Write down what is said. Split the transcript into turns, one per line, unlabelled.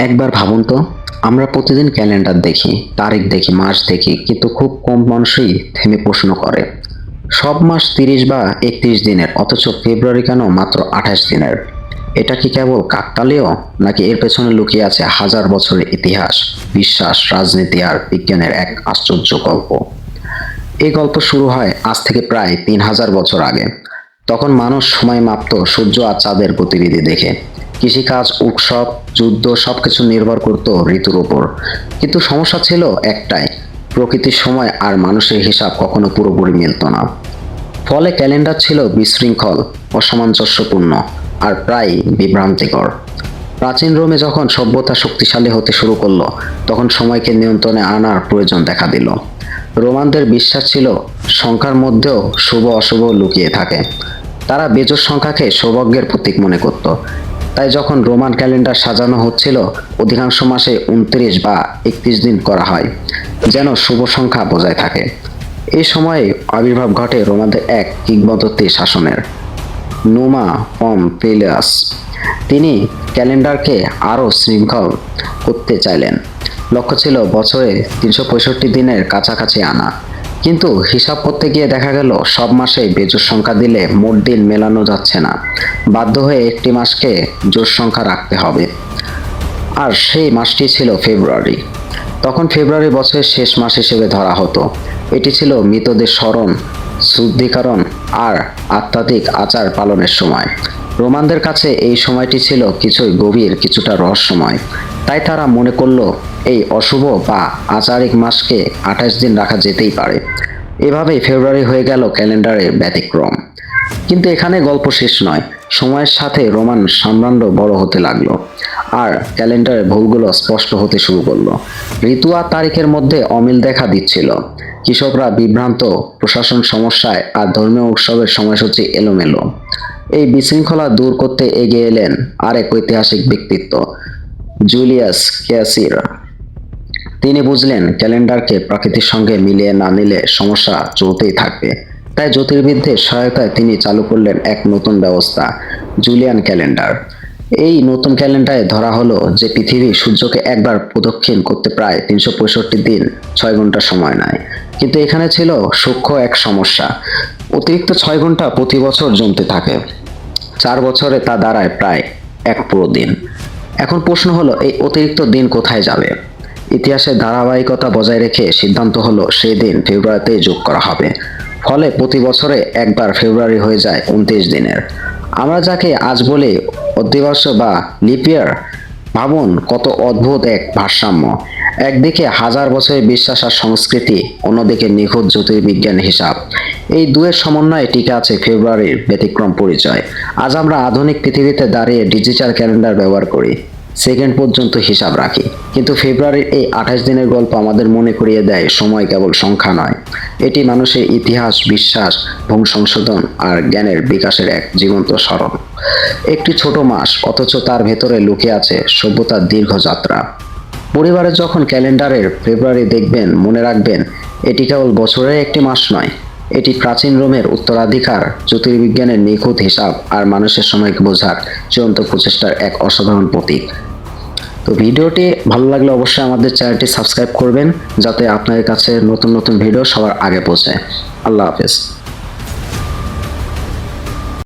একবার ভাবুন তো, আমরা প্রতিদিন ক্যালেন্ডার দেখি, তারিখ দেখি, মাস দেখি, কিন্তু খুব কম মানুষই থেমে প্রশ্ন করে সব মাস 30 বা 31 দিনের, অথচ ফেব্রুয়ারি কেন মাত্র 28 দিনের? এটা কি কেবল কাকতালীয়, নাকি এর পেছনে লুকিয়ে আছে হাজার বছরের ইতিহাস, বিশ্বাস, রাজনীতি আর বিজ্ঞানের এক আশ্চর্য গল্প? এই গল্প শুরু হয় আজ থেকে প্রায় 3000 বছর আগে। তখন মানুষ সময় মাপত সূর্য আর চাঁদের গতিবিধি দেখে। কৃষিকাজ, উৎসব, যুদ্ধ সবকিছু নির্ভর করত ঋতুর উপর। কিন্তু সমস্যা ছিল একটাই, প্রকৃতির সময় আর মানুষের হিসাব কখনো পুরোপুরি মিলত না। ফলে ক্যালেন্ডার ছিল বিশৃঙ্খল, অসামঞ্জস্যপূর্ণ আর প্রায় বিভ্রান্তিকর। প্রাচীন রোমে যখন সভ্যতা শক্তিশালী হতে শুরু করলো, তখন সময়কে নিয়ন্ত্রণে আনার প্রয়োজন দেখা দিল। রোমানদের বিশ্বাস ছিল সংখ্যার মধ্যেও শুভ অশুভ লুকিয়ে থাকে। তারা বেজোড় সংখ্যাকে সৌভাগ্যের প্রতীক মনে করত। তাই যখন রোমান ক্যালেন্ডার সাজানো হচ্ছিল, অধিকাংশ মাসে 29 বা 31 দিন করা হয়, যেন শুভ সংখ্যা বজায় থাকে। এই সময়ে আবির্ভাব ঘটে রোমানদের এক কিংবদন্তি শাসনের, নুমা পম্পিলিয়াস। তিনি ক্যালেন্ডারকে আরও শৃঙ্খল করতে চাইলেন। লক্ষ্য ছিল বছরে 365 দিনের কাছাকাছি আনা। কিন্তু হিসাব করতে গিয়ে দেখা গেল সব মাসে বেজোড় সংখ্যা দিলে মোট দিন মেলানো যাচ্ছে না। বাধ্য হয়ে একটি মাসকে জোড় সংখ্যা রাখতে হবে, আর সেই মাসটি ছিল ফেব্রুয়ারি। তখন ফেব্রুয়ারি বছরের শেষ মাস হিসেবে ধরা হতো। এটি ছিল মৃতদের স্মরণ, শুদ্ধিকরণ আর আধ্যাত্মিক আচার পালনের সময়। রোমানদের কাছে এই সময়টি ছিল কিছুই গভীর, কিছুটা রহস্যময়। তাই তারা মনে করল এই অশুভ বা আচারিক মাসকে 28 দিন রাখা যেতেই পারে। এভাবেই ফেব্রুয়ারি হয়ে গেল ক্যালেন্ডারের ব্যতিক্রম। কিন্তু এখানে গল্প শেষ নয়। সময়ের সাথে রোমান সাম্রাজ্য বড় হতে লাগলো, আর ক্যালেন্ডারের ভুলগুলো স্পষ্ট হতে শুরু করলো। ঋতু আর তারিখের মধ্যে অমিল দেখা দিচ্ছিল। কৃষকরা বিভ্রান্ত, প্রশাসন সমস্যায়, আর ধর্মীয় উৎসবের সময়সূচি এলোমেলো। এই বিশৃঙ্খলা দূর করতে এগিয়ে এলেন আরেক ঐতিহাসিক ব্যক্তিত্ব, জুলিয়াস ক্যাসির। তিনি বুঝলেন ক্যালেন্ডারকে প্রকৃতির সঙ্গে মিলিয়ে না নিলে সমস্যা চলতেই থাকবে। তাই জ্যোতির্বিদদের সহায়তায় তিনি চালু করলেন এক নতুন ব্যবস্থা, জুলিয়ান ক্যালেন্ডার। এই নতুন ক্যালেন্ডারে ধরা হলো যে পৃথিবী সূর্যকে একবার প্রদক্ষিণ করতে প্রায় 365 দিন 6 ঘন্টা সময় নেয়। কিন্তু এখানে ছিল সূক্ষ্ম এক সমস্যা, অতিরিক্ত 6 ঘন্টা প্রতি বছর জমতে থাকে। 4 বছরে তা দাঁড়ায় প্রায় এক পুরো দিন। এখন প্রশ্ন হলো, এই অতিরিক্ত দিন কোথায় যাবে? ইতিহাসের ধারাবাহিকতা বজায় রেখে সিদ্ধান্ত হলো সেই দিন ফেব্রুয়ারিতে যোগ করা হবে। ফলে প্রতি বছরে একবার ফেব্রুয়ারি হয়ে যায় 29 দিনের। আমরা যাকে আজ বলি অধিবর্ষ বা লিপ ইয়ার। ভাবুন কত অদ্ভুত এক ভারসাম্য। একদিকে হাজার বছরের বিশ্বাস আর সংস্কৃতি, অন্যদিকে নিখুঁত জ্যোতির্বিজ্ঞান হিসাব। এই দুয়ের সমন্বয়ে টিকে আছে ফেব্রুয়ারির ব্যতিক্রম পরিচয়। আজ আমরা আধুনিক পৃথিবীতে দাঁড়িয়ে ডিজিটাল ক্যালেন্ডার ব্যবহার করি, সেকেন্ড পর্যন্ত হিসাব রাখি। কিন্তু ফেব্রুয়ারির এই 28 দিনের গল্প আমাদের মনে করিয়ে দেয় সময় কেবল সংখ্যা নয়, এটি মানুষের ইতিহাস, বিশ্বাস, ভূম সংশোধন আর জ্ঞানের বিকাশের এক জীবন্ত স্মরণ। একটি ছোট মাস, অথচ তার ভেতরে লুকিয়ে আছে সভ্যতার দীর্ঘ যাত্রা। পরিবারে যখন ক্যালেন্ডারের ফেব্রুয়ারি দেখবেন, মনে রাখবেন এটি কেবল বছরের একটি মাস নয়, এটি প্রাচীন রোমের উত্তরাধিকার, জ্যোতির্বিজ্ঞানের নিখুঁত হিসাব আর মানুষের সময়কে বোঝার চূড়ান্ত প্রচেষ্টার এক অসাধারণ প্রতীক। তো ভিডিওটি ভালো লাগলে অবশ্যই আমাদের চ্যানেলটি সাবস্ক্রাইব করবেন, যাতে আপনাদের কাছে নতুন নতুন ভিডিও সবার আগে পৌঁছায়। আল্লাহ হাফেজ।